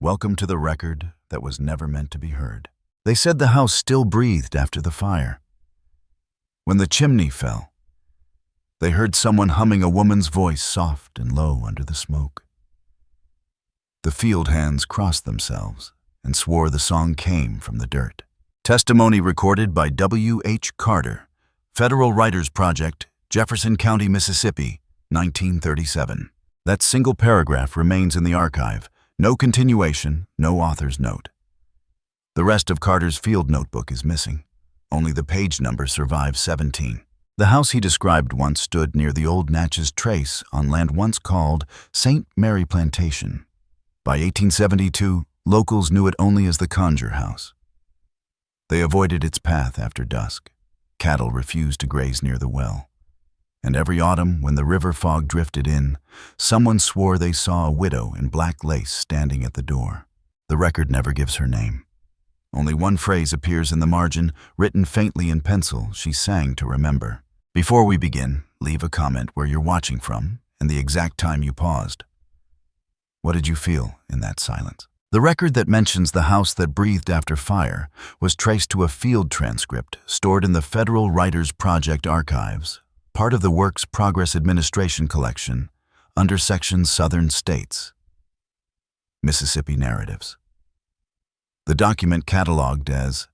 Welcome to the record that was never meant to be heard. They said the house still breathed after the fire. When the chimney fell, they heard someone humming a woman's voice soft and low under the smoke. The field hands crossed themselves and swore the song came from the dirt. Testimony recorded by W.H. Carter, Federal Writers Project, Jefferson County, Mississippi, 1937. That single paragraph remains in the archive. No continuation, no author's note. The rest of Carter's field notebook is missing. Only the page number survives 17. The house he described once stood near the old Natchez Trace on land once called St. Mary Plantation. By 1872, locals knew it only as the Conjure house. They avoided its path after dusk. Cattle refused to graze near the well. And every autumn, when the river fog drifted in, someone swore they saw a widow in black lace standing at the door. The record never gives her name. Only one phrase appears in the margin, written faintly in pencil she sang to remember. Before we begin, leave a comment where you're watching from and the exact time you paused. What did you feel in that silence? The record that mentions the house that breathed after fire was traced to a field transcript stored in the Federal Writers Project archives, part of the Works Progress Administration collection, under section Southern States. Mississippi Narratives. The document cataloged as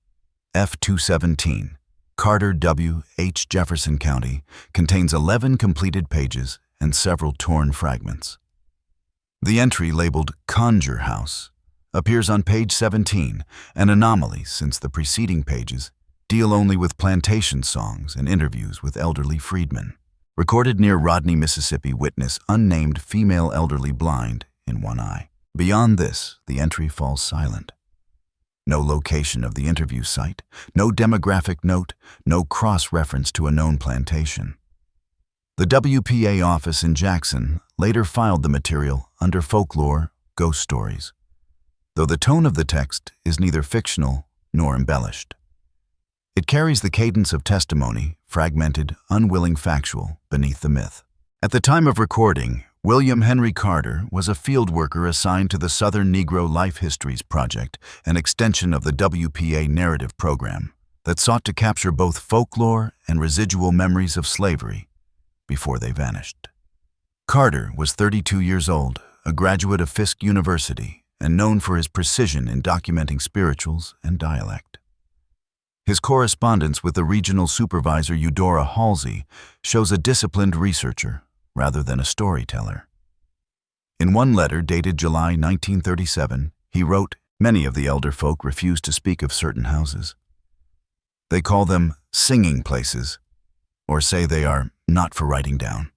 F-217, Carter W. H. Jefferson County, contains 11 completed pages and several torn fragments. The entry labeled Conjure House appears on page 17, an anomaly since the preceding pages deal only with plantation songs and interviews with elderly freedmen. Recorded near Rodney, Mississippi, witness unnamed female elderly blind in one eye. Beyond this, the entry falls silent. No location of the interview site, no demographic note, no cross-reference to a known plantation. The WPA office in Jackson later filed the material under folklore, ghost stories, though the tone of the text is neither fictional nor embellished. It carries the cadence of testimony, fragmented, unwilling factual, beneath the myth. At the time of recording, William Henry Carter was a field worker assigned to the Southern Negro Life Histories Project, an extension of the WPA narrative program that sought to capture both folklore and residual memories of slavery before they vanished. Carter was 32 years old, a graduate of Fisk University, and known for his precision in documenting spirituals and dialect. His correspondence with the regional supervisor Eudora Halsey shows a disciplined researcher rather than a storyteller. In one letter dated July 1937, he wrote, "Many of the elder folk refuse to speak of certain houses. They call them singing places, or say they are not for writing down.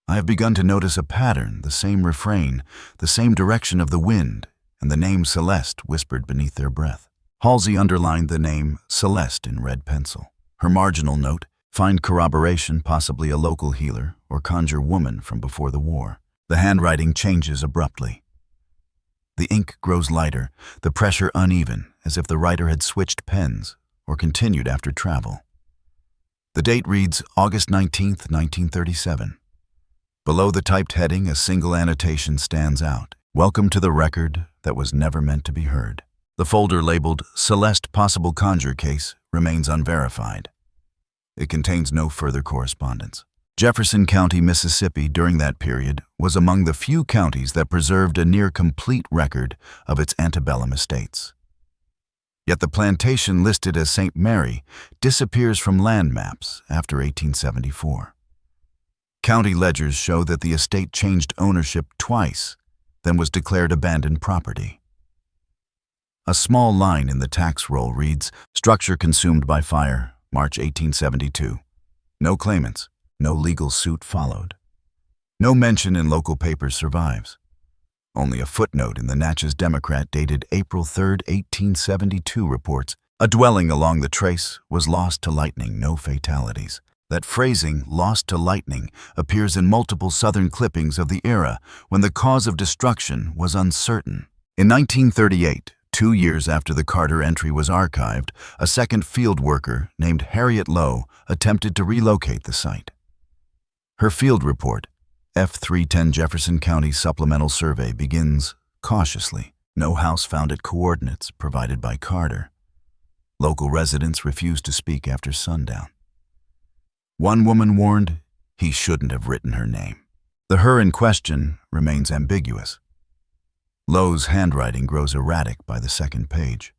I have begun to notice a pattern, the same refrain, the same direction of the wind, and the name Celeste whispered beneath their breath." Halsey underlined the name Celeste in red pencil. Her marginal note, "Find corroboration, possibly a local healer or conjure woman from before the war." The handwriting changes abruptly. The ink grows lighter, the pressure uneven, as if the writer had switched pens or continued after travel. The date reads August 19, 1937. Below the typed heading, a single annotation stands out. "Welcome to the record that was never meant to be heard." The folder labeled Celeste Possible Conjure Case remains unverified. It contains no further correspondence. Jefferson County, Mississippi, during that period, was among the few counties that preserved a near-complete record of its antebellum estates. Yet the plantation listed as St. Mary disappears from land maps after 1874. County ledgers show that the estate changed ownership twice, then was declared abandoned property. A small line in the tax roll reads, "Structure consumed by fire, March 1872. No claimants, no legal suit followed." No mention in local papers survives. Only a footnote in the Natchez Democrat dated April 3, 1872 reports, "A dwelling along the trace was lost to lightning, no fatalities." That phrasing, "lost to lightning," appears in multiple Southern clippings of the era when the cause of destruction was uncertain. In 1938, 2 years after the Carter entry was archived, a second field worker named Harriet Lowe attempted to relocate the site. Her field report, F-310 Jefferson County Supplemental Survey, begins cautiously. No house found at coordinates provided by Carter. Local residents refused to speak after sundown. One woman warned he shouldn't have written her name. The her in question remains ambiguous. Lowe's handwriting grows erratic by the second page.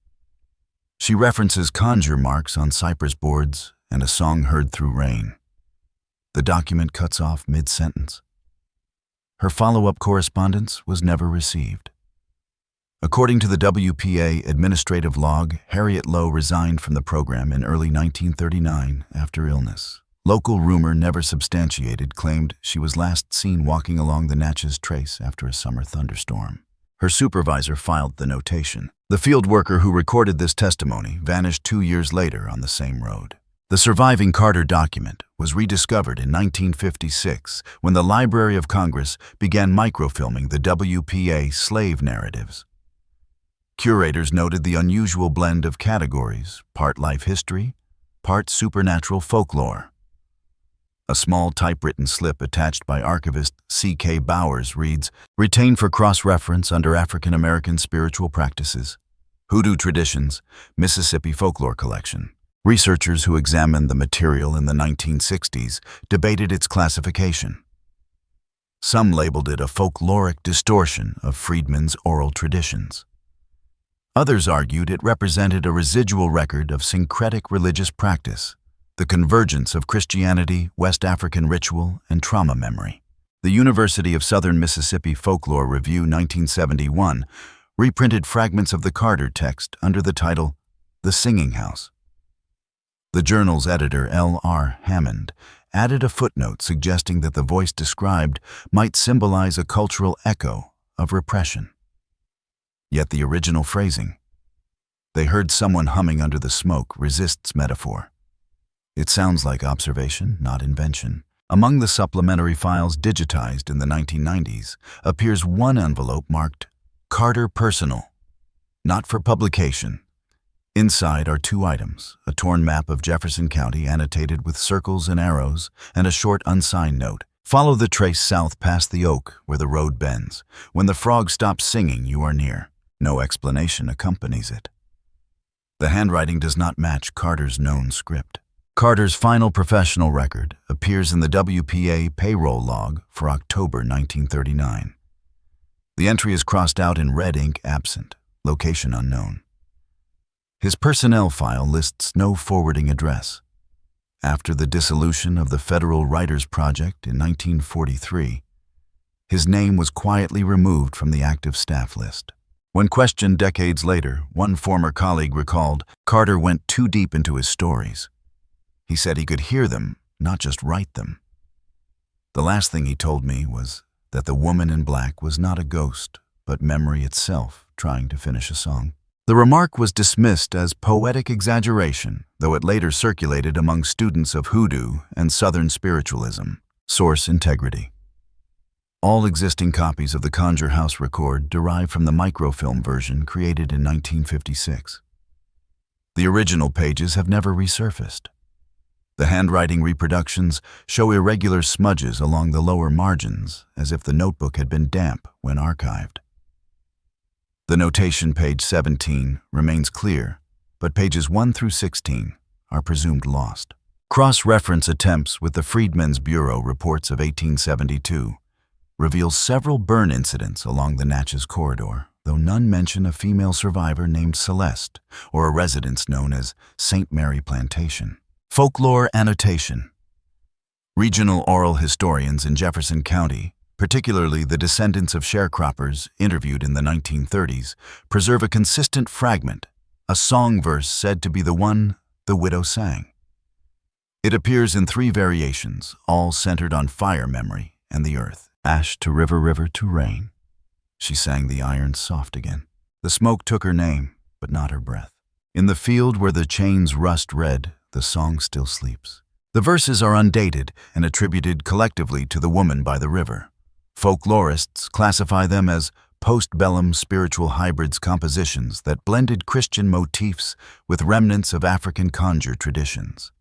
She references conjure marks on cypress boards and a song heard through rain. The document cuts off mid-sentence. Her follow-up correspondence was never received. According to the WPA administrative log, Harriet Lowe resigned from the program in early 1939 after illness. Local rumor, never substantiated, claimed she was last seen walking along the Natchez Trace after a summer thunderstorm. Her supervisor filed the notation. The field worker who recorded this testimony vanished 2 years later on the same road. The surviving Carter document was rediscovered in 1956 when the Library of Congress began microfilming the WPA slave narratives. Curators noted the unusual blend of categories, part life history, part supernatural folklore. A small typewritten slip attached by archivist C.K. Bowers reads, "Retained for cross-reference under African American spiritual practices. Hoodoo Traditions, Mississippi Folklore Collection." Researchers who examined the material in the 1960s debated its classification. Some labeled it a folkloric distortion of Friedman's oral traditions. Others argued it represented a residual record of syncretic religious practice, the convergence of Christianity, West African ritual, and trauma memory. The University of Southern Mississippi Folklore Review 1971 reprinted fragments of the Carter text under the title, "The Singing House." The journal's editor, L.R. Hammond, added a footnote suggesting that the voice described might symbolize a cultural echo of repression. Yet the original phrasing, "They heard someone humming under the smoke," resists metaphor. It sounds like observation, not invention. Among the supplementary files digitized in the 1990s appears one envelope marked Carter Personal, not for publication. Inside are 2 items, a torn map of Jefferson County annotated with circles and arrows, and a short unsigned note. "Follow the trace south past the oak where the road bends. When the frog stops singing, you are near." No explanation accompanies it. The handwriting does not match Carter's known script. Carter's final professional record appears in the WPA payroll log for October 1939. The entry is crossed out in red ink, absent, location unknown. His personnel file lists no forwarding address. After the dissolution of the Federal Writers Project in 1943, his name was quietly removed from the active staff list. When questioned decades later, one former colleague recalled, Carter went too deep into his stories. He said he could hear them, not just write them. The last thing he told me was that the woman in black was not a ghost, but memory itself trying to finish a song. The remark was dismissed as poetic exaggeration, though it later circulated among students of hoodoo and Southern spiritualism. Source integrity. All existing copies of the Conjure House record derive from the microfilm version created in 1956. The original pages have never resurfaced. The handwriting reproductions show irregular smudges along the lower margins, as if the notebook had been damp when archived. The notation, page 17, remains clear, but pages 1 through 16 are presumed lost. Cross-reference attempts with the Freedmen's Bureau reports of 1872 reveal several burn incidents along the Natchez corridor, though none mention a female survivor named Celeste or a residence known as St. Mary Plantation. Folklore annotation. Regional oral historians in Jefferson County, particularly the descendants of sharecroppers interviewed in the 1930s, preserve a consistent fragment, a song verse said to be the one the widow sang. It appears in 3 variations, all centered on fire memory and the earth. "Ash to river, river to rain. She sang the iron soft again. The smoke took her name, but not her breath. In the field where the chains rust red, the song still sleeps." The verses are undated and attributed collectively to the woman by the river. Folklorists classify them as post-bellum spiritual hybrids compositions that blended Christian motifs with remnants of African conjure traditions.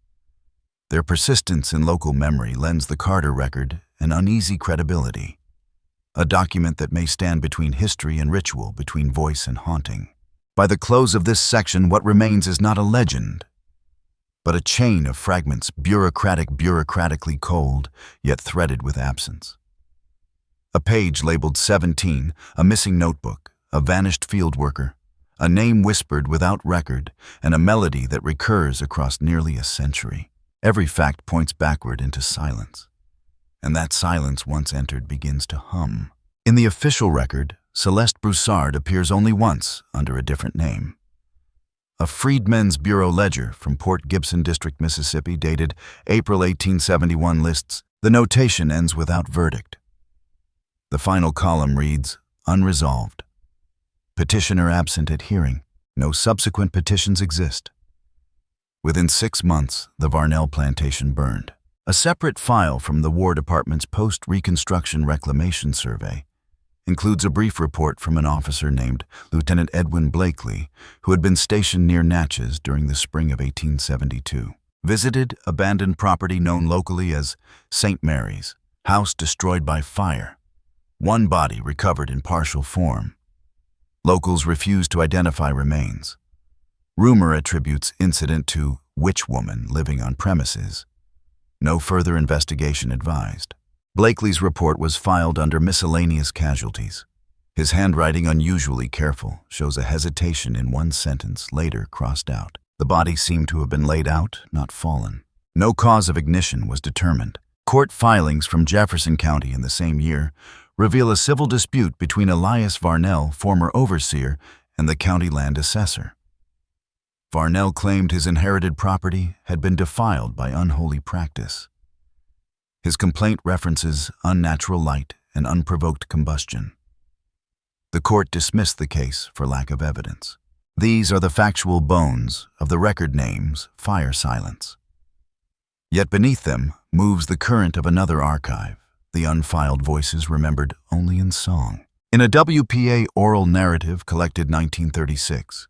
Their persistence in local memory lends the Carter record an uneasy credibility. a document that may stand between history and ritual, between voice and haunting. By the close of this section, what remains is not a legend, but a chain of fragments, bureaucratically cold, yet threaded with absence. A page labeled 17, a missing notebook, a vanished field worker, a name whispered without record, and a melody that recurs across nearly a century. Every fact points backward into silence, and that silence, once entered, begins to hum. In the official record, Celeste Broussard appears only once under a different name. A Freedmen's Bureau ledger from Port Gibson District, Mississippi, dated April 1871 lists, the notation ends without verdict. The final column reads, unresolved. Petitioner absent at hearing. No subsequent petitions exist. Within 6 months, the Varnell plantation burned. A separate file from the War Department's post-Reconstruction Reclamation Survey includes a brief report from an officer named Lieutenant Edwin Blakely, who had been stationed near Natchez during the spring of 1872. Visited abandoned property known locally as St. Mary's, house destroyed by fire. One body recovered in partial form. Locals refused to identify remains. Rumor attributes incident to witch woman living on premises. No further investigation advised. Blakely's report was filed under miscellaneous casualties. His handwriting, unusually careful, shows a hesitation in one sentence, later crossed out. The body seemed to have been laid out, not fallen. No cause of ignition was determined. Court filings from Jefferson County in the same year reveal a civil dispute between Elias Varnell, former overseer, and the county land assessor. Varnell claimed his inherited property had been defiled by unholy practice. His complaint references unnatural light and unprovoked combustion. The court dismissed the case for lack of evidence. These are the factual bones of the record name's fire silence. Yet beneath them moves the current of another archive, the unfiled voices remembered only in song. In a WPA oral narrative collected 1936,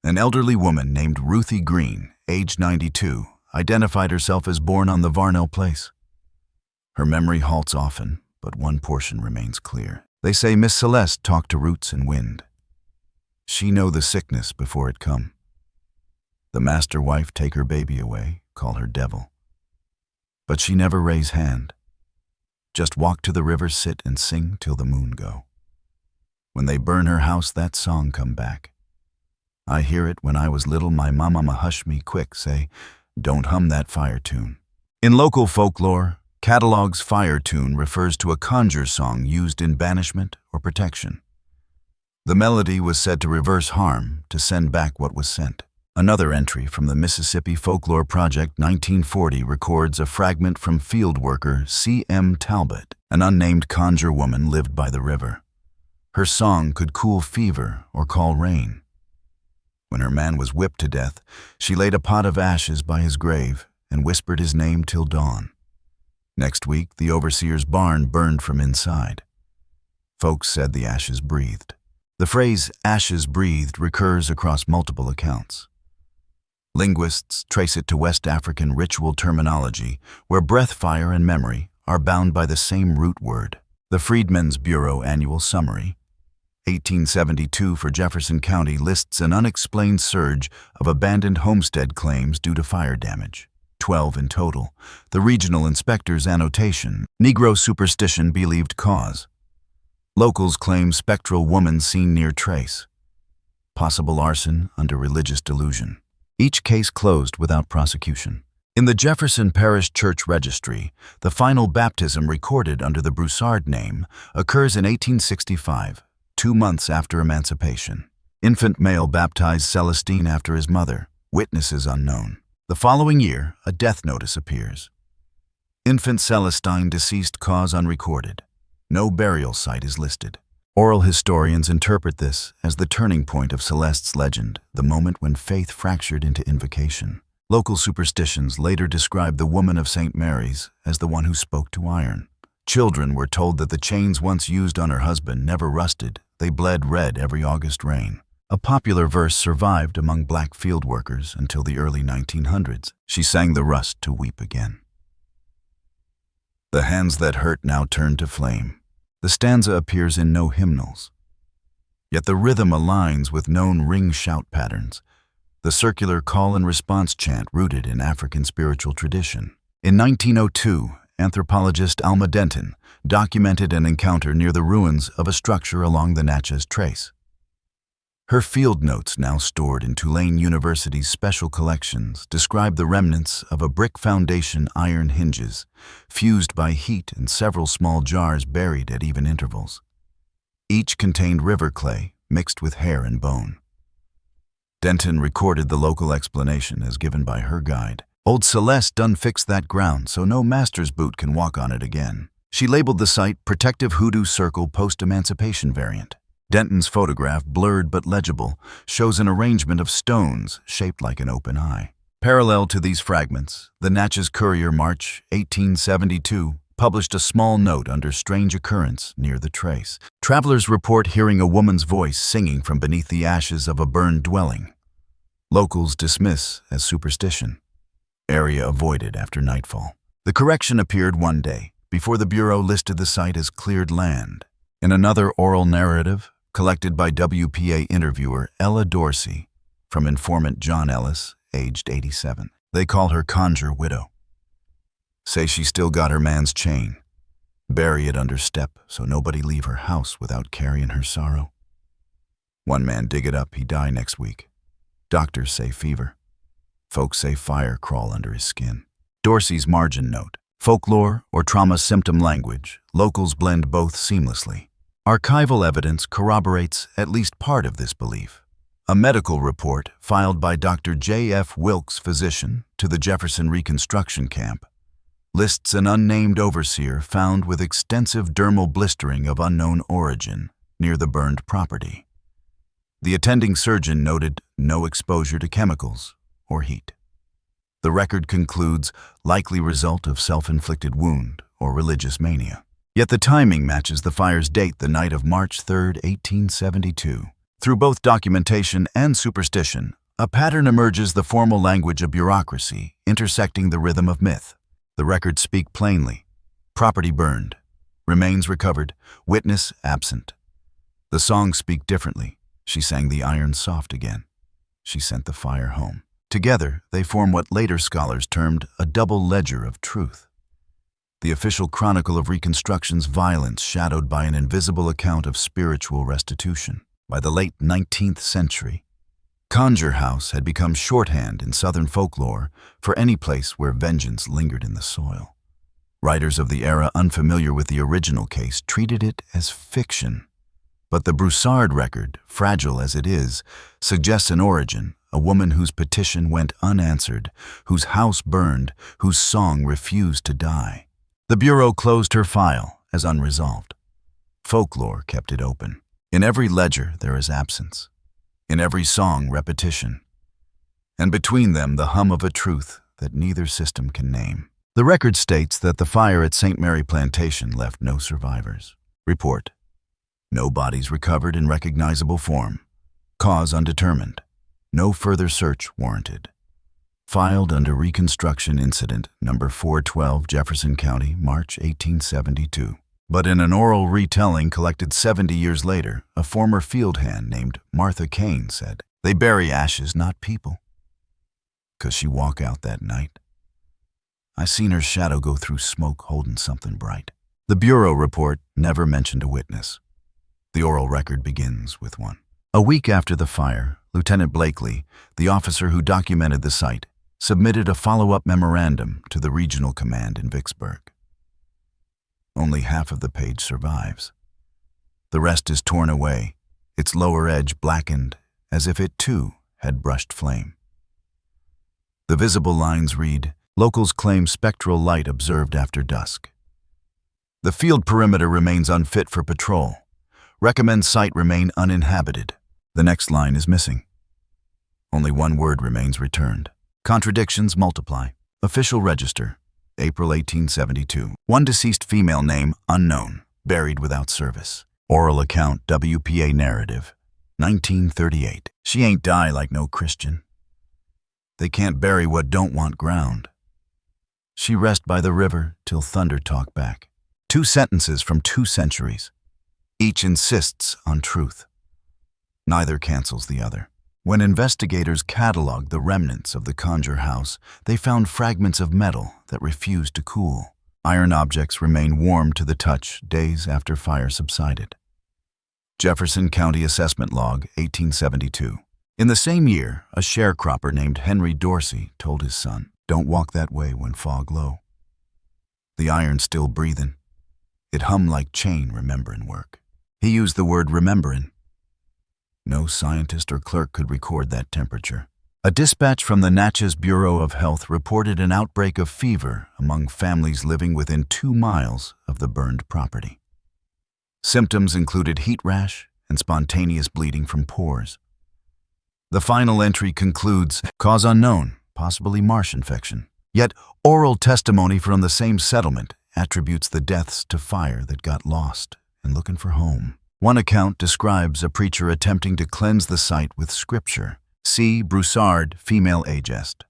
an elderly woman named Ruthie Green, age 92, identified herself as born on the Varnell place. Her memory halts often, but one portion remains clear. They say Miss Celeste talked to roots and wind. She know the sickness before it come. The master wife take her baby away, call her devil. But she never raise hand. Just walk to the river, sit and sing till the moon go. When they burn her house, that song come back. I hear it when I was little, my mama hush me quick, say, don't hum that fire tune. In local folklore, Catalog's fire tune refers to a conjure song used in banishment or protection. The melody was said to reverse harm, to send back what was sent. Another entry from the Mississippi Folklore Project 1940 records a fragment from field worker C.M. Talbot. An unnamed conjure woman lived by the river. Her song could cool fever or call rain. When her man was whipped to death, she laid a pot of ashes by his grave and whispered his name till dawn. Next week, the overseer's barn burned from inside. Folks said the ashes breathed. The phrase ashes breathed recurs across multiple accounts. Linguists trace it to West African ritual terminology, where breath, fire, and memory are bound by the same root word. The Freedmen's Bureau Annual Summary, 1872 for Jefferson County, lists an unexplained surge of abandoned homestead claims due to fire damage. 12 in total. The regional inspector's annotation, Negro superstition believed cause. Locals claim spectral woman seen near trace. Possible arson under religious delusion. Each case closed without prosecution. In the Jefferson Parish Church Registry, the final baptism recorded under the Broussard name occurs in 1865, 2 months after emancipation. Infant male baptized Celestine after his mother. Witnesses unknown. The following year, a death notice appears. Infant Celestine deceased, cause unrecorded. No burial site is listed. Oral historians interpret this as the turning point of Celeste's legend, the moment when faith fractured into invocation. Local superstitions later describe the woman of St. Mary's as the one who spoke to iron. Children were told that the chains once used on her husband never rusted, they bled red every August rain. A popular verse survived among black field workers until the early 1900s. She sang the rust to weep again. The hands that hurt now turned to flame. The stanza appears in no hymnals. Yet the rhythm aligns with known ring shout patterns, the circular call-and-response chant rooted in African spiritual tradition. In 1902, anthropologist Alma Denton documented an encounter near the ruins of a structure along the Natchez Trace. Her field notes, now stored in Tulane University's special collections, describe the remnants of a brick foundation, iron hinges, fused by heat, and several small jars buried at even intervals. Each contained river clay mixed with hair and bone. Denton recorded the local explanation as given by her guide. "Old Celeste done fixed that ground so no master's boot can walk on it again." She labeled the site Protective Hoodoo Circle Post-Emancipation Variant. Denton's photograph, blurred but legible, shows an arrangement of stones shaped like an open eye. Parallel to these fragments, the Natchez Courier, March 1872, published a small note under strange occurrence near the trace. Travelers report hearing a woman's voice singing from beneath the ashes of a burned dwelling. Locals dismiss as superstition. Area avoided after nightfall. The correction appeared one day, before the Bureau listed the site as cleared land. In another oral narrative, collected by WPA interviewer Ella Dorsey, from informant John Ellis, aged 87. They call her Conjure Widow. Say she still got her man's chain. Bury it under step so nobody leave her house without carrying her sorrow. One man dig it up, he die next week. Doctors say fever. Folks say fire crawl under his skin. Dorsey's margin note. Folklore or trauma symptom language, locals blend both seamlessly. Archival evidence corroborates at least part of this belief. A medical report filed by Dr. J.F. Wilkes, physician, to the Jefferson Reconstruction Camp, lists an unnamed overseer found with extensive dermal blistering of unknown origin near the burned property. The attending surgeon noted no exposure to chemicals or heat. The record concludes likely result of self-inflicted wound or religious mania. Yet the timing matches the fire's date, the night of March 3, 1872. Through both documentation and superstition, a pattern emerges, the formal language of bureaucracy intersecting the rhythm of myth. The records speak plainly. Property burned, remains recovered, witness absent. The songs speak differently. She sang the iron soft again. She sent the fire home. Together, they form what later scholars termed a double ledger of truth. The official chronicle of Reconstruction's violence shadowed by an invisible account of spiritual restitution. By the late 19th century, Conjure House had become shorthand in Southern folklore for any place where vengeance lingered in the soil. Writers of the era unfamiliar with the original case treated it as fiction. But the Broussard record, fragile as it is, suggests an origin, a woman whose petition went unanswered, whose house burned, whose song refused to die. The Bureau closed her file as unresolved. Folklore kept it open. In every ledger there is absence. In every song, repetition. And between them, the hum of a truth that neither system can name. The record states that the fire at St. Mary Plantation left no survivors. Report: no bodies recovered in recognizable form. Cause undetermined. No further search warranted. Filed under Reconstruction Incident Number 412, Jefferson County, March 1872. But in an oral retelling collected 70 years later, a former field hand named Martha Kane said, "They bury ashes, not people." 'Cause she walk out that night. I seen her shadow go through smoke holding something bright. The Bureau report never mentioned a witness. The oral record begins with one. A week after the fire, Lieutenant Blakely, the officer who documented the site, submitted a follow-up memorandum to the regional command in Vicksburg. Only half of the page survives. The rest is torn away, its lower edge blackened as if it too had brushed flame. The visible lines read, "Locals claim spectral light observed after dusk." The field perimeter remains unfit for patrol. Recommend site remain uninhabited. The next line is missing. Only one word remains returned. Contradictions multiply. Official register, April 1872. One deceased female name unknown, buried without service. Oral account, WPA narrative, 1938. She ain't die like no Christian. They can't bury what don't want ground. She rest by the river till thunder talk back. 2 sentences from 2 centuries. Each insists on truth. Neither cancels the other. When investigators cataloged the remnants of the Conjure house, they found fragments of metal that refused to cool. Iron objects remained warm to the touch days after fire subsided. Jefferson County Assessment Log, 1872. In the same year, a sharecropper named Henry Dorsey told his son, "Don't walk that way when fog low." The iron's still breathin'. It hum like chain rememberin' work. He used the word rememberin'. No scientist or clerk could record that temperature. A dispatch from the Natchez Bureau of Health reported an outbreak of fever among families living within 2 miles of the burned property. Symptoms included heat rash and spontaneous bleeding from pores. The final entry concludes, cause unknown, possibly marsh infection. Yet oral testimony from the same settlement attributes the deaths to fire that got lost and looking for home. One account describes a preacher attempting to cleanse the site with scripture. See Broussard, Female Agest.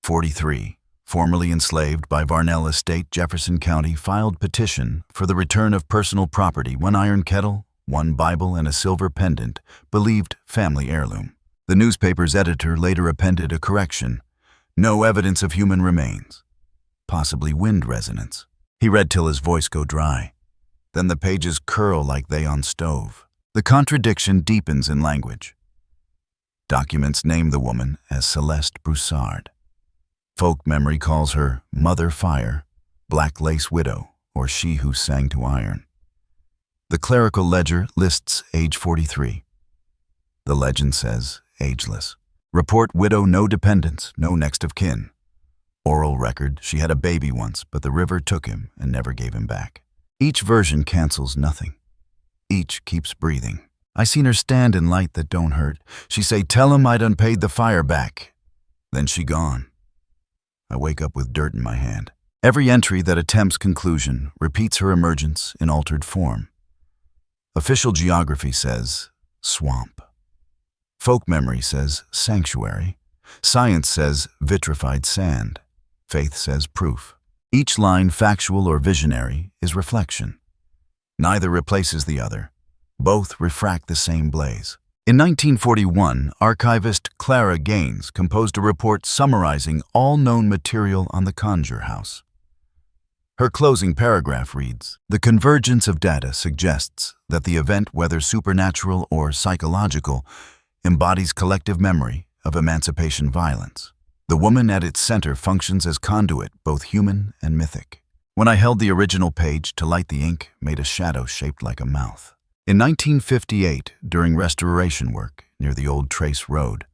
43. Formerly enslaved by Varnell Estate, Jefferson County filed petition for the return of personal property, 1 iron kettle, 1 Bible, and a silver pendant, believed family heirloom. The newspaper's editor later appended a correction. No evidence of human remains. Possibly wind resonance. He read till his voice go dry. Then the pages curl like they on stove. The contradiction deepens in language. Documents name the woman as Celeste Broussard. Folk memory calls her Mother Fire, Black Lace Widow, or She Who Sang to Iron. The clerical ledger lists age 43. The legend says ageless. Report widow, no dependents, no next of kin. Oral record, she had a baby once, but the river took him and never gave him back. Each version cancels nothing. Each keeps breathing. I seen her stand in light that don't hurt. She say, "Tell him I done paid the fire back." Then she gone. I wake up with dirt in my hand. Every entry that attempts conclusion repeats her emergence in altered form. Official geography says swamp. Folk memory says sanctuary. Science says vitrified sand. Faith says proof. Each line, factual or visionary, is reflection. Neither replaces the other. Both refract the same blaze. In 1941, archivist Clara Gaines composed a report summarizing all known material on the Conjure house. Her closing paragraph reads, "The convergence of data suggests that the event, whether supernatural or psychological, embodies collective memory of emancipation violence. The woman at its center functions as conduit, both human and mythic." When I held the original page to light the ink, made a shadow shaped like a mouth. In 1958, during restoration work near the old Trace Road,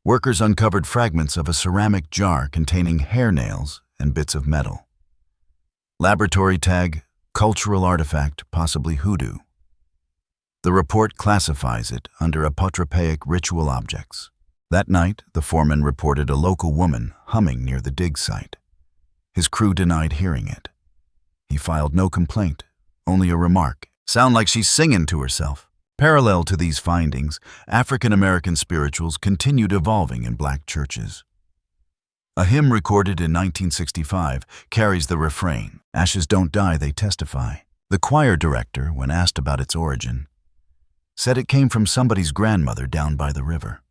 workers uncovered fragments of a ceramic jar containing hair nails and bits of metal. Laboratory tag, cultural artifact, possibly hoodoo. The report classifies it under apotropaic ritual objects. That night, the foreman reported a local woman humming near the dig site. His crew denied hearing it. He filed no complaint, only a remark. "Sound like she's singing to herself." Parallel to these findings, African American spirituals continued evolving in black churches. A hymn recorded in 1965 carries the refrain, "Ashes don't die, they testify." The choir director, when asked about its origin, said it came from somebody's grandmother down by the river.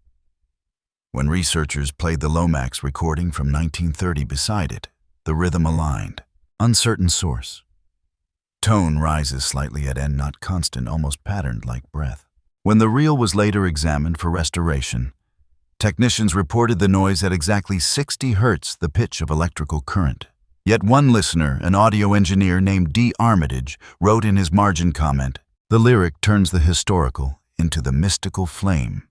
When researchers played the Lomax recording from 1930 beside it, the rhythm aligned. Uncertain source. Tone rises slightly at end, not constant, almost patterned like breath. When the reel was later examined for restoration, technicians reported the noise at exactly 60 hertz, the pitch of electrical current. Yet one listener, an audio engineer named D. Armitage, wrote in his margin comment, "The lyric turns the historical into the mystical flame,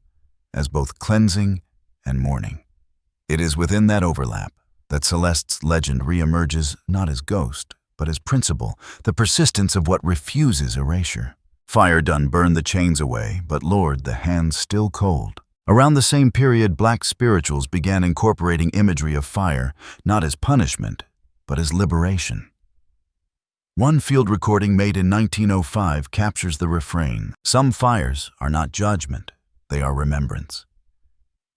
as both cleansing and mourning." It is within that overlap that Celeste's legend reemerges not as ghost, but as principle, the persistence of what refuses erasure. Fire done burned the chains away, but Lord, the hand's still cold. Around the same period, black spirituals began incorporating imagery of fire, not as punishment, but as liberation. One field recording made in 1905 captures the refrain, "Some fires are not judgment, they are remembrance.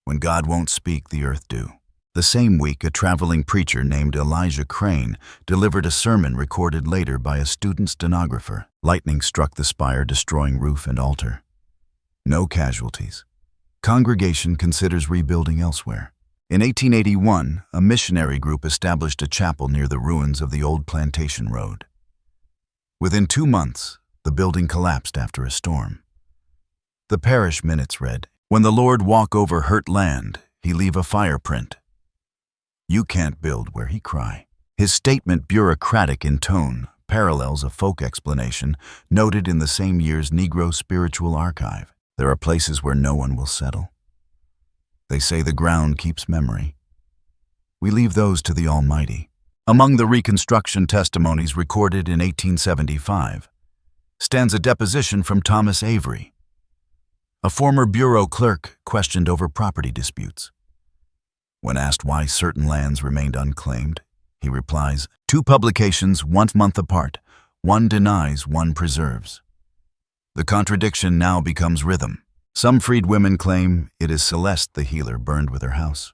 When God won't speak, the earth do." The same week, a traveling preacher named Elijah Crane delivered a sermon recorded later by a student stenographer. Lightning struck the spire, destroying roof and altar. No casualties. Congregation considers rebuilding elsewhere. In 1881, a missionary group established a chapel near the ruins of the old plantation road. Within 2 months, the building collapsed after a storm. The parish minutes read, "When the Lord walk over hurt land, he leave a fire print. You can't build where he cry." His statement, bureaucratic in tone, parallels a folk explanation noted in the same year's Negro Spiritual Archive. There are places where no one will settle. They say the ground keeps memory. We leave those to the Almighty. Among the Reconstruction testimonies recorded in 1875 stands a deposition from Thomas Avery, a former bureau clerk questioned over property disputes. When asked why certain lands remained unclaimed, he replies, "2 publications 1 month apart. One denies, one preserves." The contradiction now becomes rhythm. Some freed women claim it is Celeste the healer burned with her house.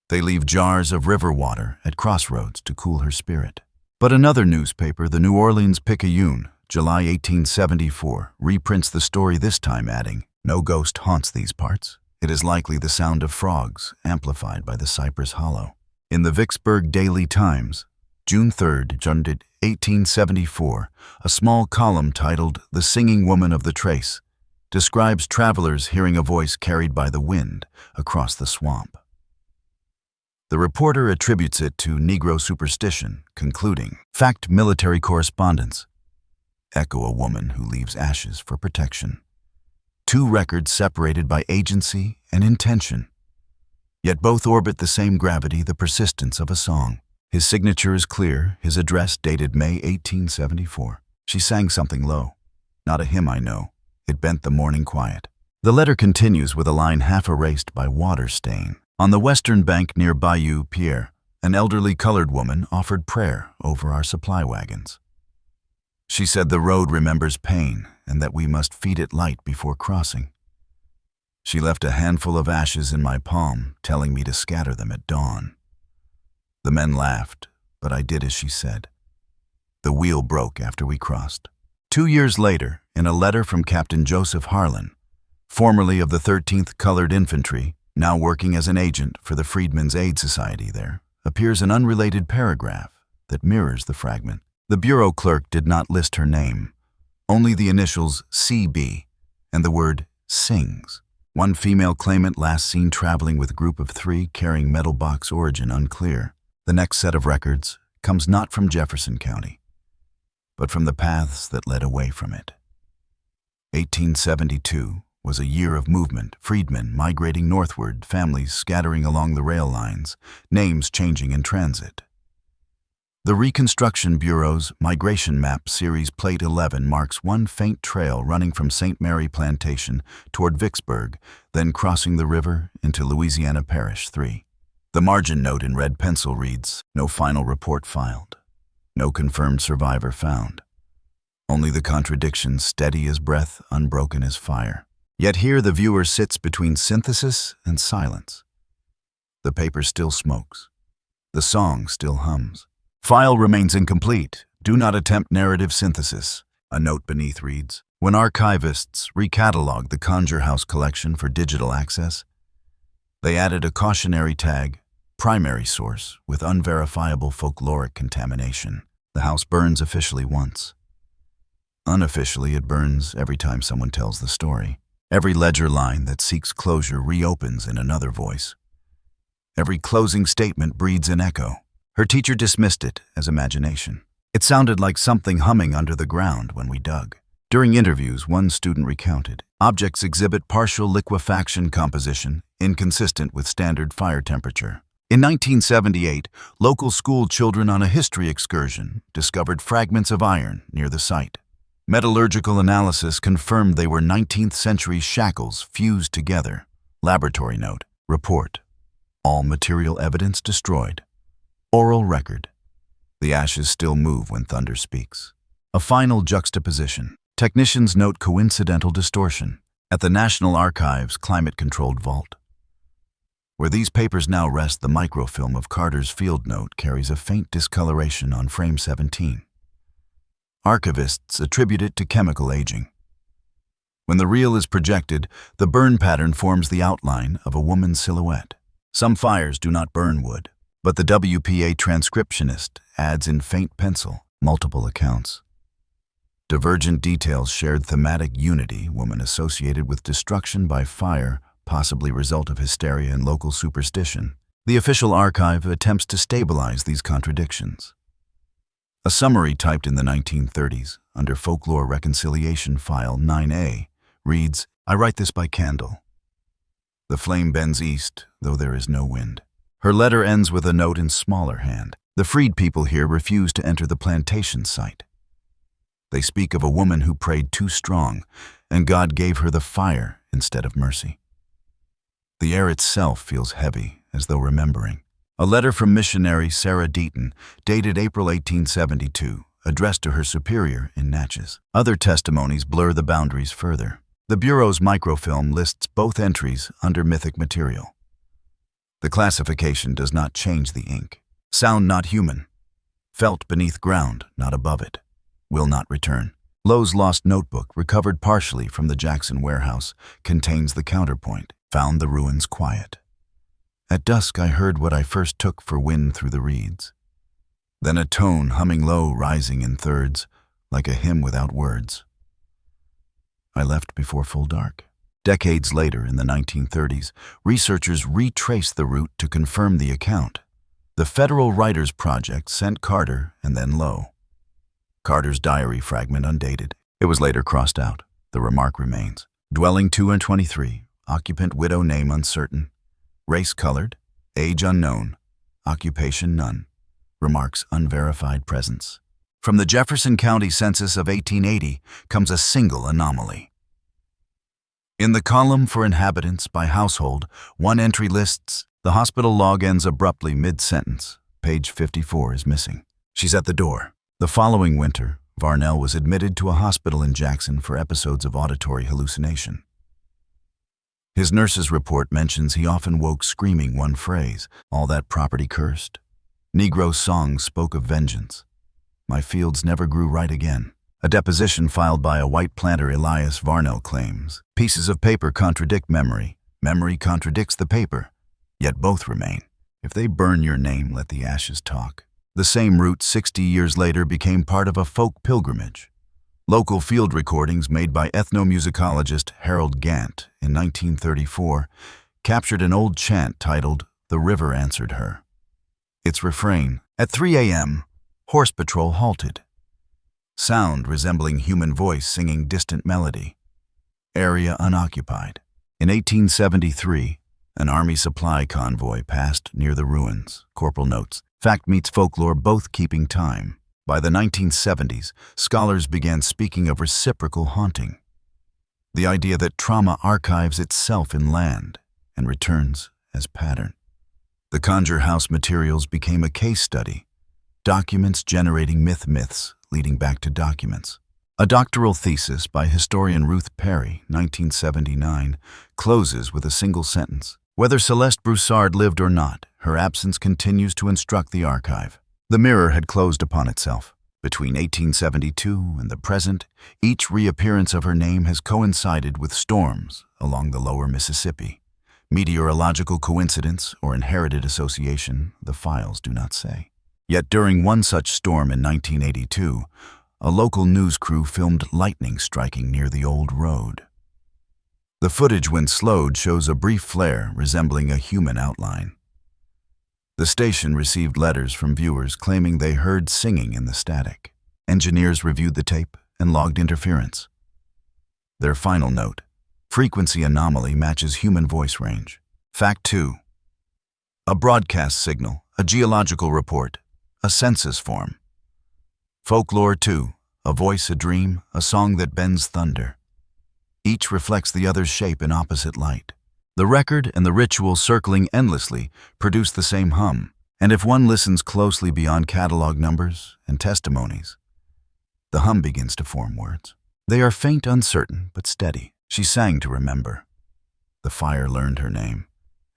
They leave jars of river water at crossroads to cool her spirit. But another newspaper, the New Orleans Picayune, July 1874, reprints the story, this time adding, "No ghost haunts these parts. It is likely the sound of frogs, amplified by the cypress hollow." In the Vicksburg Daily Times, June 3, 1874, a small column titled "The Singing Woman of the Trace" describes travelers hearing a voice carried by the wind across the swamp. The reporter attributes it to Negro superstition, concluding, "Fact military correspondence. Echo a woman who leaves ashes for protection." 2 records separated by agency and intention. Yet both orbit the same gravity, the persistence of a song. His signature is clear, his address dated May 1874. She sang something low. "Not a hymn I know. It bent the morning quiet." The letter continues with a line half erased by water stain. "On the western bank near Bayou Pierre, an elderly colored woman offered prayer over our supply wagons. She said the road remembers pain and that we must feed it light before crossing. She left a handful of ashes in my palm, telling me to scatter them at dawn. The men laughed, but I did as she said. The wheel broke after we crossed." 2 years later, in a letter from Captain Joseph Harlan, formerly of the 13th Colored Infantry, now working as an agent for the Freedmen's Aid Society there, appears an unrelated paragraph that mirrors the fragment. The bureau clerk did not list her name, only the initials CB and the word sings. One female claimant last seen traveling with group of 3 carrying metal box, origin unclear. The next set of records comes not from Jefferson County, but from the paths that led away from it. 1872 was a year of movement, freedmen migrating northward, families scattering along the rail lines, names changing in transit. The Reconstruction Bureau's Migration Map Series Plate 11 marks one faint trail running from St. Mary Plantation toward Vicksburg, then crossing the river into Louisiana Parish 3. The margin note in red pencil reads, "No final report filed. No confirmed survivor found. Only the contradictions steady as breath, unbroken as fire." Yet here the viewer sits between synthesis and silence. The paper still smokes. The song still hums. "File remains incomplete. Do not attempt narrative synthesis," a note beneath reads. When archivists recatalogued the Conjure House collection for digital access, they added a cautionary tag, "Primary source with unverifiable folkloric contamination." The house burns officially once. Unofficially, it burns every time someone tells the story. Every ledger line that seeks closure reopens in another voice. Every closing statement breeds an echo. Her teacher dismissed it as imagination. It sounded like something humming under the ground when we dug. During interviews, one student recounted, "Objects exhibit partial liquefaction composition, inconsistent with standard fire temperature." In 1978, local school children on a history excursion discovered fragments of iron near the site. Metallurgical analysis confirmed they were 19th century shackles fused together. Laboratory note, report. All material evidence destroyed. Oral record. The ashes still move when thunder speaks. A final juxtaposition. Technicians note coincidental distortion at the National Archives' climate-controlled vault. Where these papers now rest, the microfilm of Carter's field note carries a faint discoloration on frame 17. Archivists attribute it to chemical aging. When the reel is projected, the burn pattern forms the outline of a woman's silhouette. Some fires do not burn wood, but the WPA transcriptionist adds in faint pencil multiple accounts. Divergent details shared thematic unity, woman associated with destruction by fire, possibly result of hysteria and local superstition. The official archive attempts to stabilize these contradictions. A summary typed in the 1930s under Folklore Reconciliation File 9A reads, "I write this by candle. The flame bends east, though there is no wind." Her letter ends with a note in smaller hand. The freed people here refuse to enter the plantation site. They speak of a woman who prayed too strong, and God gave her the fire instead of mercy. The air itself feels heavy, as though remembering. A letter from missionary Sarah Deaton, dated April 1872, addressed to her superior in Natchez. Other testimonies blur the boundaries further. The Bureau's microfilm lists both entries under mythic material. The classification does not change the ink. Sound not human. Felt beneath ground, not above it. Will not return. Lowe's lost notebook, recovered partially from the Jackson warehouse, contains the counterpoint. Found the ruins quiet. At dusk I heard what I first took for wind through the reeds. Then a tone humming low, rising in thirds, like a hymn without words. I left before full dark. Decades later, in the 1930s, researchers retraced the route to confirm the account. The Federal Writers Project sent Carter and then Lowe. Carter's diary fragment undated. It was later crossed out. The remark remains. Dwelling 2 and 23. Occupant widow name uncertain. Race colored. Age unknown. Occupation none. Remarks unverified presence. From the Jefferson County Census of 1880 comes a single anomaly. In the column for inhabitants by household, one entry lists, the hospital log ends abruptly mid-sentence. Page 54 is missing. She's at the door. The following winter, Varnell was admitted to a hospital in Jackson for episodes of auditory hallucination. His nurse's report mentions he often woke screaming one phrase, "All that property cursed." Negro songs spoke of vengeance. "My fields never grew right again." A deposition filed by a white planter, Elias Varnell, claims, "Pieces of paper contradict memory. Memory contradicts the paper. Yet both remain. If they burn your name, let the ashes talk." The same route 60 years later became part of a folk pilgrimage. Local field recordings made by ethnomusicologist Harold Gant in 1934 captured an old chant titled, "The River Answered Her." Its refrain, "At 3 a.m., horse patrol halted." Sound resembling human voice singing distant melody. Area unoccupied. In 1873, an army supply convoy passed near the ruins. Corporal notes, fact meets folklore, both keeping time. By the 1970s, scholars began speaking of reciprocal haunting. The idea that trauma archives itself in land and returns as pattern. The Conjure House materials became a case study, documents generating myths leading back to documents. A doctoral thesis by historian Ruth Perry, 1979, closes with a single sentence. Whether Celeste Broussard lived or not, her absence continues to instruct the archive. The mirror had closed upon itself. Between 1872 and the present, each reappearance of her name has coincided with storms along the lower Mississippi. Meteorological coincidence or inherited association, the files do not say. Yet during one such storm in 1982, a local news crew filmed lightning striking near the old road. The footage, when slowed, shows a brief flare resembling a human outline. The station received letters from viewers claiming they heard singing in the static. Engineers reviewed the tape and logged interference. Their final note, frequency anomaly matches human voice range. Fact 2. A broadcast signal, a geological report, a census form. Folklore 2, a voice, a dream, a song that bends thunder. Each reflects the other's shape in opposite light. The record and the ritual circling endlessly produce the same hum, and if one listens closely beyond catalog numbers and testimonies, the hum begins to form words. They are faint, uncertain, but steady. She sang to remember. The fire learned her name,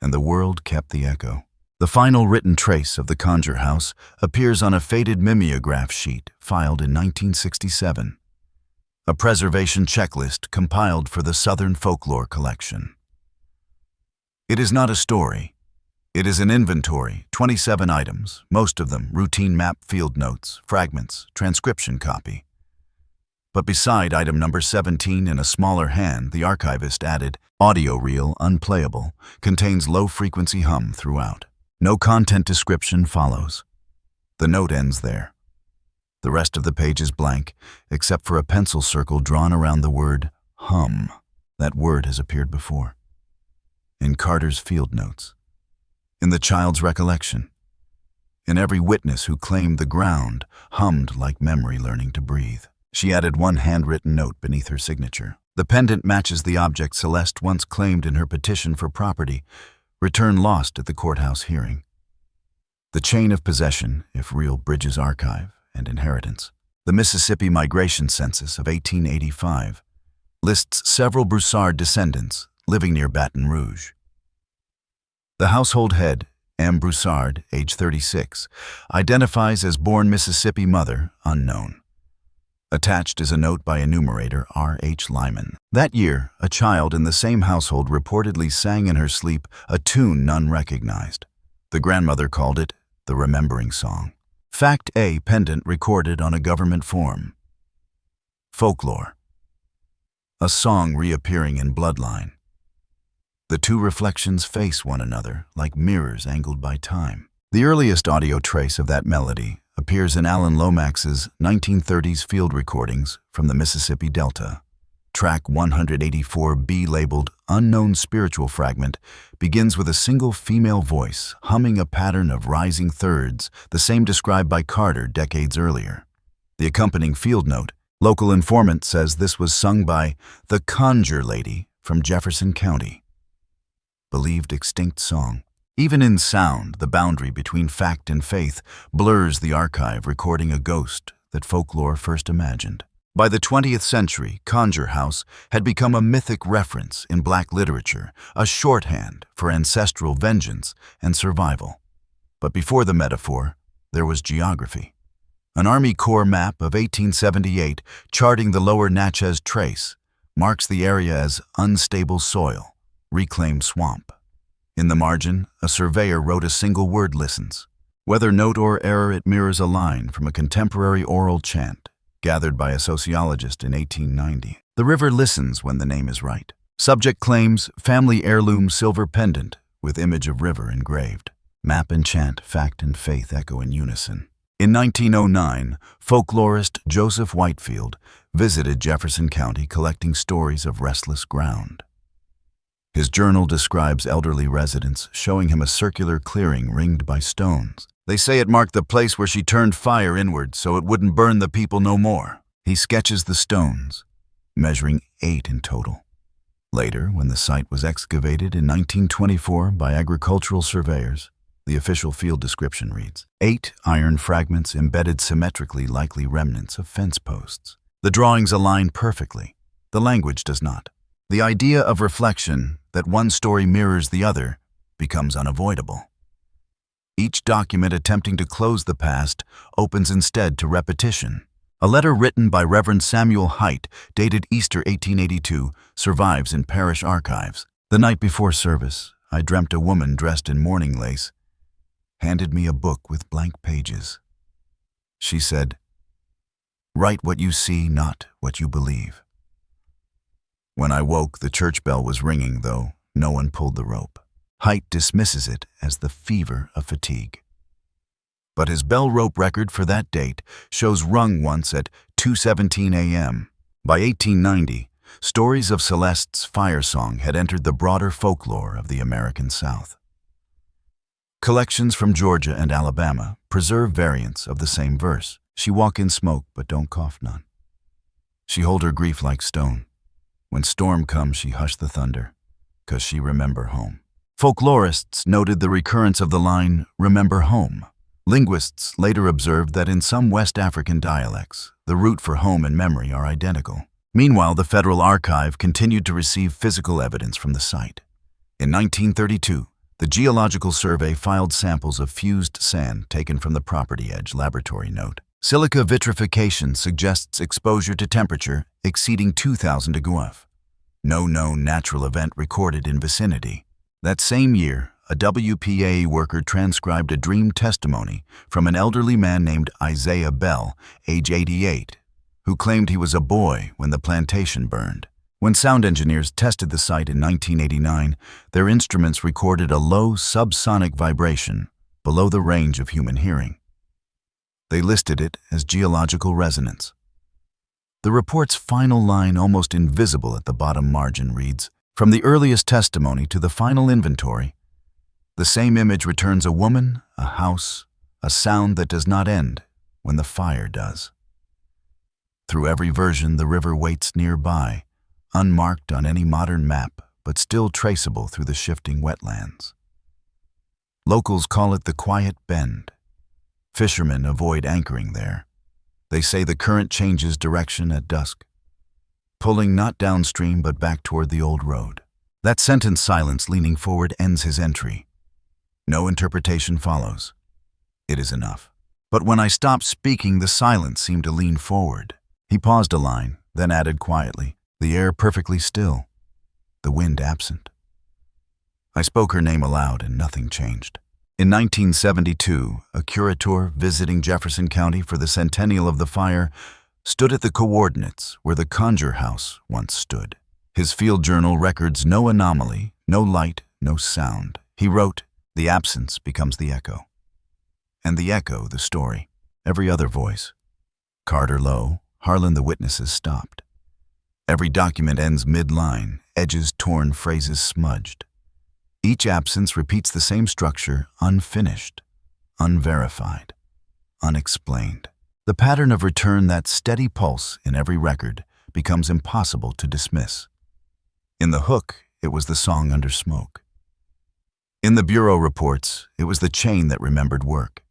and the world kept the echo. The final written trace of the Conjure house appears on a faded mimeograph sheet filed in 1967, a preservation checklist compiled for the Southern Folklore Collection. It is not a story. It is an inventory, 27 items, most of them routine map field notes, fragments, transcription copy. But beside item number 17 in a smaller hand, the archivist added, audio reel unplayable, contains low-frequency hum throughout. No content description follows. The note ends there. The rest of the page is blank, except for a pencil circle drawn around the word hum. That word has appeared before. In Carter's field notes. In the child's recollection. In every witness who claimed the ground hummed like memory learning to breathe. She added one handwritten note beneath her signature. The pendant matches the object Celeste once claimed in her petition for property, return lost at the courthouse hearing. The chain of possession, if real, bridges archive and inheritance. The Mississippi Migration Census of 1885 lists several Broussard descendants living near Baton Rouge. The household head, M. Broussard, age 36, identifies as born Mississippi mother, unknown. Attached is a note by enumerator R. H. Lyman. That year, a child in the same household reportedly sang in her sleep a tune none recognized. The grandmother called it the Remembering Song. Fact A pendant recorded on a government form. Folklore. A song reappearing in bloodline. The two reflections face one another like mirrors angled by time. The earliest audio trace of that melody appears in Alan Lomax's 1930s field recordings from the Mississippi Delta. Track 184B, labeled Unknown Spiritual Fragment, begins with a single female voice humming a pattern of rising thirds, the same described by Carter decades earlier. The accompanying field note, local informant says this was sung by the Conjure lady from Jefferson County. Believed extinct song. Even in sound, the boundary between fact and faith blurs the archive, recording a ghost that folklore first imagined. By the 20th century, Conjure House had become a mythic reference in Black literature, a shorthand for ancestral vengeance and survival. But before the metaphor, there was geography. An Army Corps map of 1878, charting the lower Natchez Trace, marks the area as unstable soil, reclaimed swamp. In the margin, a surveyor wrote a single word, listens. Whether note or error, it mirrors a line from a contemporary oral chant gathered by a sociologist in 1890. The river listens when the name is right. Subject claims family heirloom silver pendant with image of river engraved. Map and chant, fact and faith echo in unison. In 1909, folklorist Joseph Whitefield visited Jefferson County collecting stories of restless ground. His journal describes elderly residents showing him a circular clearing ringed by stones. They say it marked the place where she turned fire inward so it wouldn't burn the people no more. He sketches the stones, measuring 8 in total. Later, when the site was excavated in 1924 by agricultural surveyors, the official field description reads, 8 iron fragments embedded symmetrically, likely remnants of fence posts. The drawings align perfectly. The language does not. The idea of reflection, that one story mirrors the other, becomes unavoidable. Each document attempting to close the past opens instead to repetition. A letter written by Reverend Samuel Hite, dated Easter 1882, survives in parish archives. The night before service, I dreamt a woman dressed in mourning lace handed me a book with blank pages. She said, "Write what you see, not what you believe." When I woke, the church bell was ringing, though no one pulled the rope. Hite dismisses it as the fever of fatigue. But his bell rope record for that date shows rung once at 2:17 a.m. By 1890, stories of Celeste's fire song had entered the broader folklore of the American South. Collections from Georgia and Alabama preserve variants of the same verse. She walk in smoke, but don't cough none. She hold her grief like stone. When storm comes, she hush the thunder, 'cause she remember home. Folklorists noted the recurrence of the line, "remember home." Linguists later observed that in some West African dialects, the root for home and memory are identical. Meanwhile, the Federal Archive continued to receive physical evidence from the site. In 1932, The Geological Survey filed samples of fused sand taken from the property edge. Laboratory note. Silica vitrification suggests exposure to temperature exceeding 2,000 degrees. No known natural event recorded in vicinity. That same year, a WPA worker transcribed a dream testimony from an elderly man named Isaiah Bell, age 88, who claimed he was a boy when the plantation burned. When sound engineers tested the site in 1989, their instruments recorded a low subsonic vibration below the range of human hearing. They listed it as geological resonance. The report's final line, almost invisible at the bottom margin, reads, "From the earliest testimony to the final inventory, the same image returns a woman, a house, a sound that does not end when the fire does." Through every version, the river waits nearby, unmarked on any modern map, but still traceable through the shifting wetlands. Locals call it the Quiet Bend. Fishermen avoid anchoring there. They say the current changes direction at dusk, pulling not downstream but back toward the old road. That sentence, silence leaning forward, ends his entry. No interpretation follows. It is enough. But when I stopped speaking, the silence seemed to lean forward. He paused a line, then added quietly, the air perfectly still, the wind absent. I spoke her name aloud and nothing changed. In 1972, a curator visiting Jefferson County for the centennial of the fire stood at the coordinates where the Conjure house once stood. His field journal records no anomaly, no light, no sound. He wrote, "The absence becomes the echo, and the echo the story." Every other voice, Carter low, Harlan the witnesses, stopped. Every document ends mid-line, edges torn, phrases smudged. Each absence repeats the same structure, unfinished, unverified, unexplained. The pattern of return, that steady pulse in every record, becomes impossible to dismiss. In the hook, it was the song under smoke. In the Bureau reports, it was the chain that remembered work.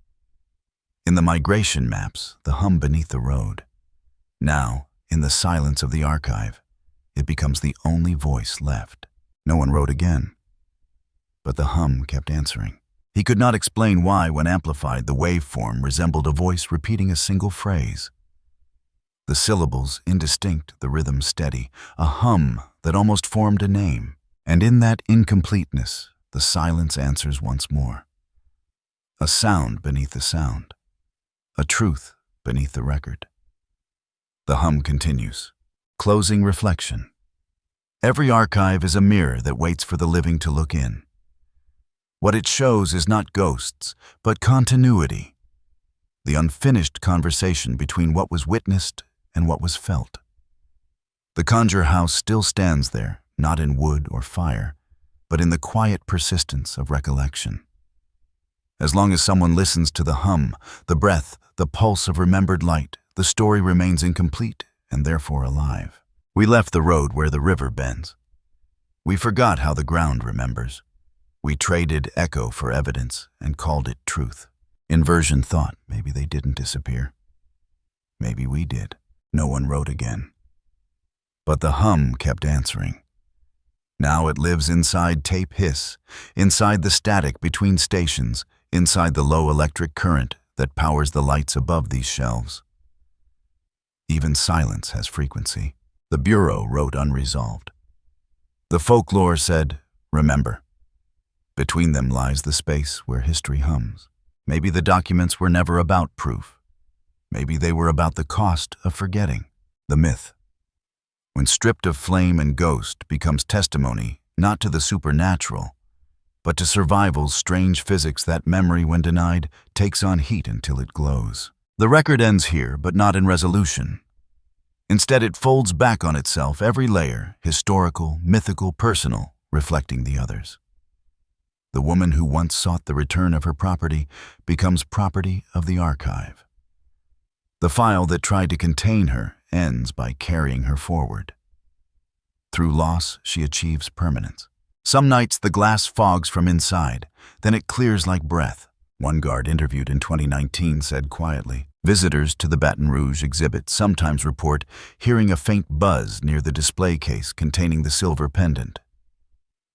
In the migration maps, the hum beneath the road. Now, in the silence of the archive, it becomes the only voice left. No one wrote again, but the hum kept answering. He could not explain why, when amplified, the waveform resembled a voice repeating a single phrase. The syllables indistinct, the rhythm steady, a hum that almost formed a name. And in that incompleteness, the silence answers once more. A sound beneath the sound, a truth beneath the record. The hum continues. Closing reflection. Every archive is a mirror that waits for the living to look in. What it shows is not ghosts, but continuity, the unfinished conversation between what was witnessed and what was felt. The Conjure house still stands there, not in wood or fire, but in the quiet persistence of recollection. As long as someone listens to the hum, the breath, the pulse of remembered light, the story remains incomplete and therefore alive. We left the road where the river bends. We forgot how the ground remembers. We traded echo for evidence and called it truth. Inversion thought maybe they didn't disappear. Maybe we did. No one wrote again. But the hum kept answering. Now it lives inside tape hiss, inside the static between stations, inside the low electric current that powers the lights above these shelves. Even silence has frequency. The Bureau wrote unresolved. The folklore said, remember. Between them lies the space where history hums. Maybe the documents were never about proof. Maybe they were about the cost of forgetting. The myth, when stripped of flame and ghost, becomes testimony not to the supernatural, but to survival's strange physics that memory, when denied, takes on heat until it glows. The record ends here, but not in resolution. Instead, it folds back on itself, every layer, historical, mythical, personal, reflecting the others. The woman who once sought the return of her property becomes property of the archive. The file that tried to contain her ends by carrying her forward. Through loss, she achieves permanence. Some nights the glass fogs from inside, then it clears like breath. One guard interviewed in 2019 said quietly, visitors to the Baton Rouge exhibit sometimes report hearing a faint buzz near the display case containing the silver pendant.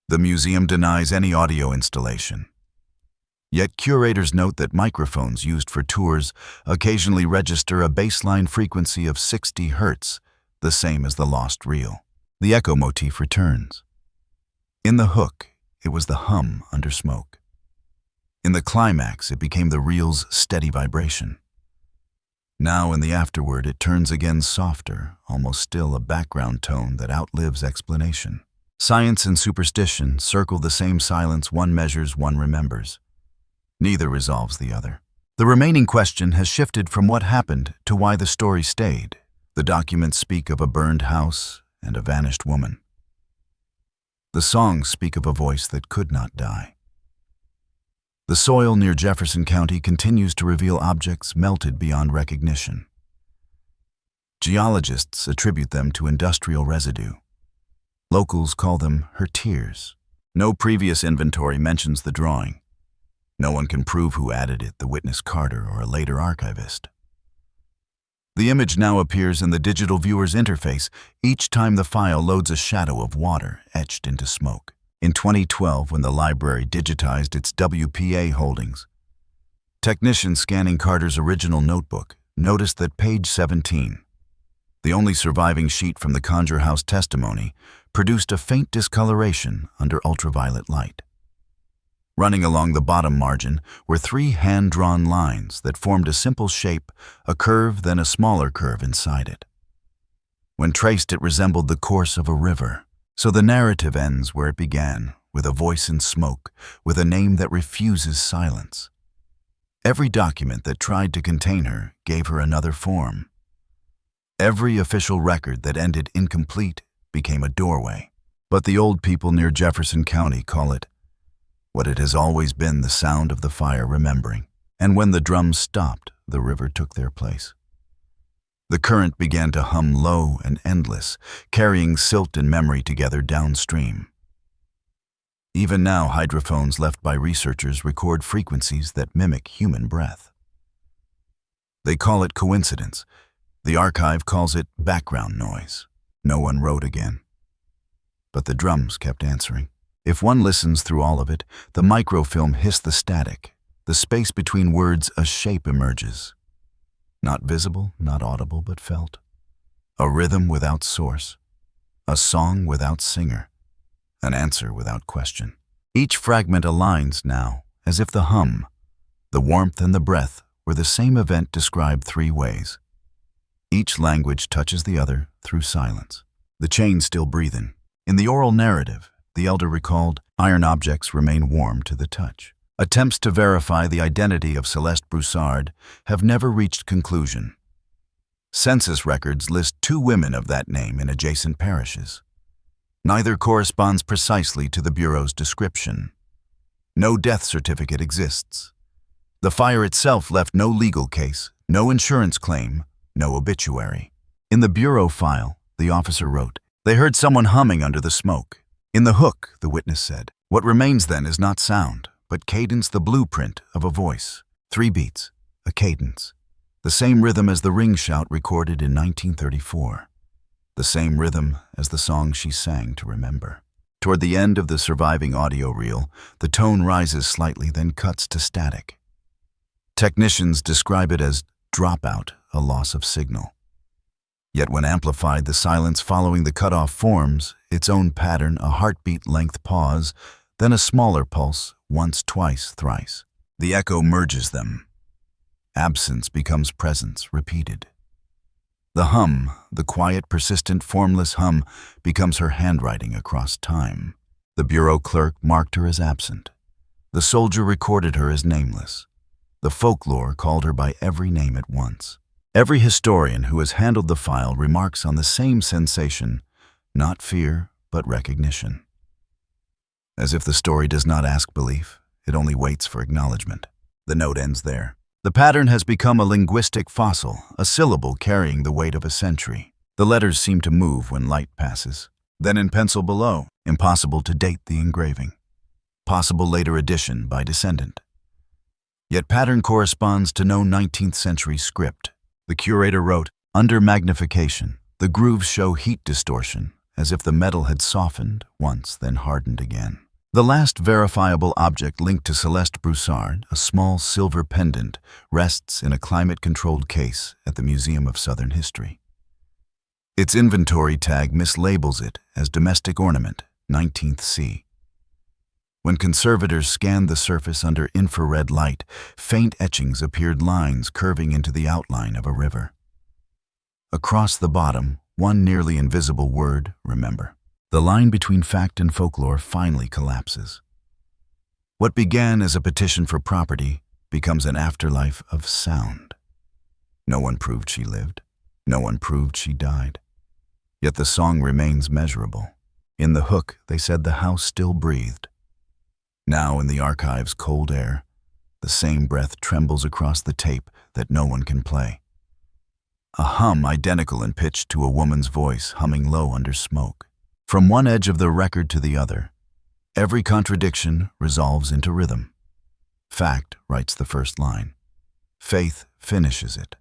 The museum denies any audio installation. Yet curators note that microphones used for tours occasionally register a baseline frequency of 60 Hz, the same as the lost reel. The echo motif returns. In the hook, it was the hum under smoke. In the climax, it became the reel's steady vibration. Now in the afterword, it turns again softer, almost still a background tone that outlives explanation. Science and superstition circle the same silence. One measures, one remembers. Neither resolves the other. The remaining question has shifted from what happened to why the story stayed. The documents speak of a burned house and a vanished woman. The songs speak of a voice that could not die. The soil near Jefferson County continues to reveal objects melted beyond recognition. Geologists attribute them to industrial residue. Locals call them her tears. No previous inventory mentions the drawing. No one can prove who added it, the witness Carter or a later archivist. The image now appears in the digital viewer's interface each time the file loads a shadow of water etched into smoke. In 2012, when the library digitized its WPA holdings, technicians scanning Carter's original notebook noticed that page 17, the only surviving sheet from the Conjure House testimony, produced a faint discoloration under ultraviolet light. Running along the bottom margin were 3 hand-drawn lines that formed a simple shape, a curve, then a smaller curve inside it. When traced, it resembled the course of a river. So the narrative ends where it began, with a voice in smoke, with a name that refuses silence. Every document that tried to contain her gave her another form. Every official record that ended incomplete became a doorway. But the old people near Jefferson County call it what it has always been, the sound of the fire remembering. And when the drums stopped, the river took their place. The current began to hum low and endless, carrying silt and memory together downstream. Even now, hydrophones left by researchers record frequencies that mimic human breath. They call it coincidence. The archive calls it background noise. No one wrote again. But the drums kept answering. If one listens through all of it, the microfilm hissed the static. The space between words, a shape emerges. Not visible, not audible, but felt. A rhythm without source. A song without singer. An answer without question. Each fragment aligns now, as if the hum, the warmth and the breath were the same event described 3 ways. Each language touches the other through silence. The chain still breathing. In the oral narrative, the elder recalled, iron objects remain warm to the touch. Attempts to verify the identity of Celeste Broussard have never reached conclusion. Census records list 2 women of that name in adjacent parishes. Neither corresponds precisely to the Bureau's description. No death certificate exists. The fire itself left no legal case, no insurance claim, no obituary. In the Bureau file, the officer wrote, "They heard someone humming under the smoke." In the hook, the witness said, "What remains then is not sound, but cadence, the blueprint of a voice. 3 beats, a cadence. The same rhythm as the ring shout recorded in 1934. The same rhythm as the song she sang to remember." Toward the end of the surviving audio reel, the tone rises slightly, then cuts to static. Technicians describe it as dropout, a loss of signal. Yet when amplified, the silence following the cutoff forms its own pattern, a heartbeat-length pause, then a smaller pulse, once, twice, thrice. The echo merges them. Absence becomes presence, repeated. The hum, the quiet, persistent, formless hum, becomes her handwriting across time. The bureau clerk marked her as absent. The soldier recorded her as nameless. The folklore called her by every name at once. Every historian who has handled the file remarks on the same sensation, not fear, but recognition. As if the story does not ask belief, it only waits for acknowledgement. The note ends there. The pattern has become a linguistic fossil, a syllable carrying the weight of a century. The letters seem to move when light passes. Then in pencil below, impossible to date the engraving. Possible later addition by descendant. Yet pattern corresponds to no 19th century script. The curator wrote, "Under magnification, the grooves show heat distortion, as if the metal had softened once, then hardened again. The last verifiable object linked to Celeste Broussard, a small silver pendant, rests in a climate-controlled case at the Museum of Southern History. Its inventory tag mislabels it as domestic ornament, 19th C. When conservators scanned the surface under infrared light, faint etchings appeared, lines curving into the outline of a river. Across the bottom, one nearly invisible word, remember. The line between fact and folklore finally collapses. What began as a petition for property becomes an afterlife of sound. No one proved she lived. No one proved she died. Yet the song remains measurable. In the hook, they said the house still breathed. Now in the archive's cold air, the same breath trembles across the tape that no one can play. A hum identical in pitch to a woman's voice humming low under smoke. From one edge of the record to the other, every contradiction resolves into rhythm. Fact writes the first line. Faith finishes it.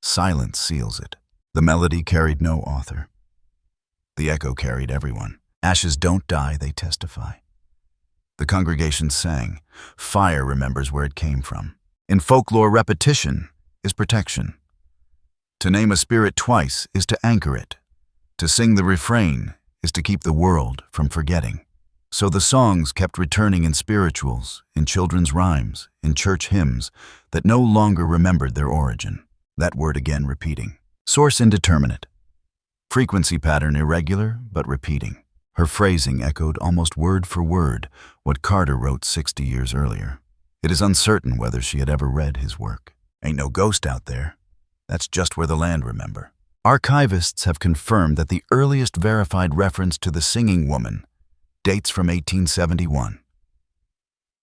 Silence seals it. The melody carried no author. The echo carried everyone. Ashes don't die, they testify. The congregation sang. Fire remembers where it came from. In folklore, repetition is protection. To name a spirit twice is to anchor it. To sing the refrain is to keep the world from forgetting. So the songs kept returning in spirituals, in children's rhymes, in church hymns that no longer remembered their origin. That word again repeating. Source indeterminate. Frequency pattern irregular but repeating. Her phrasing echoed almost word for word what Carter wrote 60 years earlier. It is uncertain whether she had ever read his work. Ain't no ghost out there. That's just where the land, remember. Archivists have confirmed that the earliest verified reference to the singing woman dates from 1871.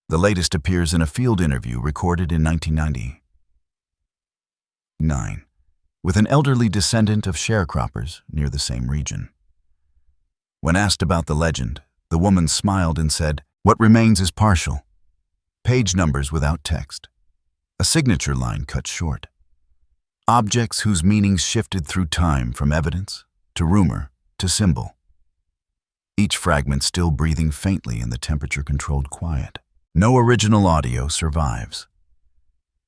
The latest appears in a field interview recorded in 1999 with an elderly descendant of sharecroppers near the same region. When asked about the legend, the woman smiled and said, "What remains is partial. Page numbers without text. A signature line cut short. Objects whose meanings shifted through time from evidence to rumor to symbol. Each fragment still breathing faintly in the temperature-controlled quiet. No original audio survives.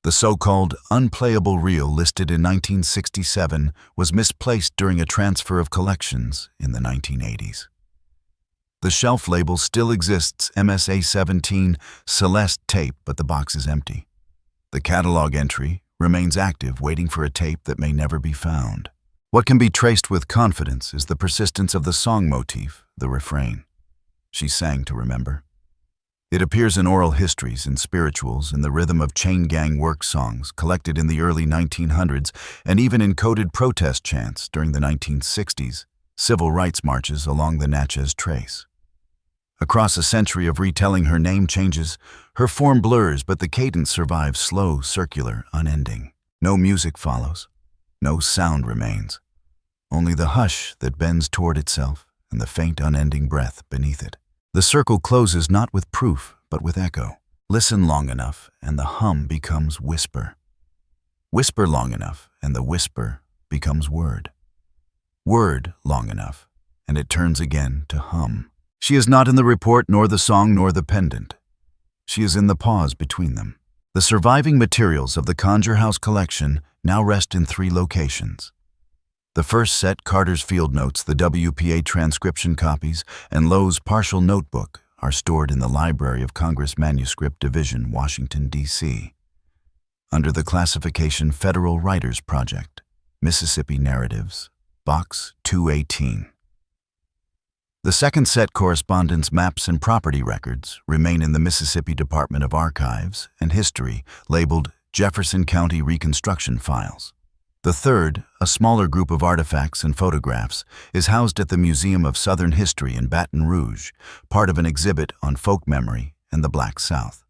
The so-called unplayable reel listed in 1967 was misplaced during a transfer of collections in the 1980s. The shelf label still exists, MSA 17 Celeste tape, but the box is empty. The catalog entry remains active, waiting for a tape that may never be found. What can be traced with confidence is the persistence of the song motif, the refrain. She sang to remember. It appears in oral histories and spirituals, in the rhythm of chain gang work songs collected in the early 1900s, and even in coded protest chants during the 1960s, civil rights marches along the Natchez Trace. Across a century of retelling, her name changes, her form blurs, but the cadence survives, slow, circular, unending. No music follows. No sound remains. Only the hush that bends toward itself and the faint, unending breath beneath it. The circle closes not with proof, but with echo. Listen long enough, and the hum becomes whisper. Whisper long enough, and the whisper becomes word. Word long enough, and it turns again to hum. She is not in the report, nor the song, nor the pendant. She is in the pause between them. The surviving materials of the Conjure House collection now rest in 3 locations. The first set, Carter's field notes, the WPA transcription copies, and Lowe's partial notebook, are stored in the Library of Congress Manuscript Division, Washington, D.C., under the classification Federal Writers Project, Mississippi Narratives, Box 218. The second set, correspondence, maps, and property records, remain in the Mississippi Department of Archives and History, labeled Jefferson County Reconstruction Files. The third, a smaller group of artifacts and photographs, is housed at the Museum of Southern History in Baton Rouge, part of an exhibit on folk memory and the Black South.